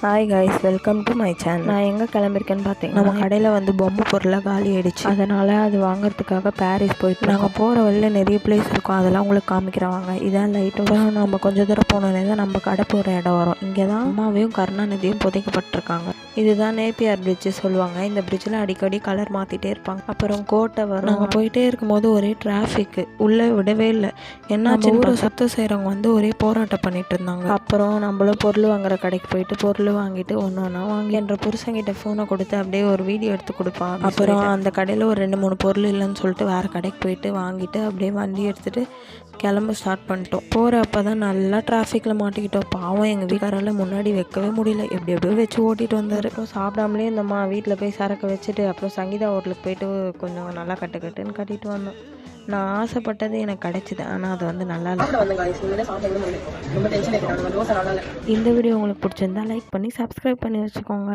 Hi guys, welcome to my channel. நான் எங்கே கிளம்பிருக்கேன்னு பார்த்தீங்கன்னா, நம்ம கடையில் வந்து பொம்மை பொருளாக காலி ஆயிடுச்சு. அதனால் அது வாங்குறதுக்காக பாரிஸ் போயிட்டு நாங்கள் போகிற வழியில் நிறைய பிளேஸ் இருக்கும், அதெல்லாம் உங்களுக்கு காமிக்கிறவாங்க. இதான் லைட்டு. நம்ம கொஞ்சம் தூரம் போனோன்னே தான் நம்ம கடை போகிற இடம் வரும். இங்கே தான் அம்மாவையும் கருணாநிதியும் புதைக்கப்பட்டிருக்காங்க. இதுதான் நேப்பியார் பிரிட்ஜ் சொல்லுவாங்க. இந்த பிரிட்ஜில் அடிக்கடி கலர் மாற்றிட்டே இருப்பாங்க. அப்புறம் கோட்டை வரும். நாங்கள் போயிட்டே இருக்கும்போது ஒரே டிராஃபிக்கு, உள்ளே விடவே இல்லை. என்னாச்சு, ஊரை சுத்தம் செய்கிறவங்க வந்து ஒரே போராட்டம் பண்ணிட்டு இருந்தாங்க. அப்புறம் நம்மளும் பொருள் வாங்குற கடைக்கு போயிட்டு பொருள் வாங்கிட்டு ஒன்று வாங்கி என்ற புருஷங்கிட்ட ஃபோனை கொடுத்து அப்படியே ஒரு வீடியோ எடுத்து கொடுப்பான். அப்புறம் அந்த கடையில் ஒரு 2-3 பொருள் இல்லைன்னு சொல்லிட்டு வேறு கடைக்கு போயிட்டு வாங்கிட்டு அப்படியே வண்டி எடுத்துகிட்டு கிளம்ப ஸ்டார்ட் பண்ணிட்டோம். போகிறப்ப தான் நல்லா டிராஃபிக்கில் மாட்டிக்கிட்டோம். பாவம் எங்கள் வீட்டுக்காரால் முன்னாடி வைக்கவே முடியல, எப்படியோ வச்சு ஓட்டிகிட்டு வந்தார். அப்புறம் சாப்பிடாமலே இந்தம்மா வீட்டில் போய் சரக்கு வச்சுட்டு அப்புறம் சங்கீதா ஹோட்டலுக்கு போயிட்டு கொஞ்சம் நல்லா கட்டுன்னு கட்டிட்டு வந்தோம். நான் ஆசைப்பட்டது எனக்கு கிடைச்சிது, ஆனால் அது வந்து நல்லா இல்லை. இந்த வீடியோ உங்களுக்கு பிடிச்சிருந்தா லைக் பண்ணி சப்ஸ்கிரைப் பண்ணி வச்சுக்கோங்க.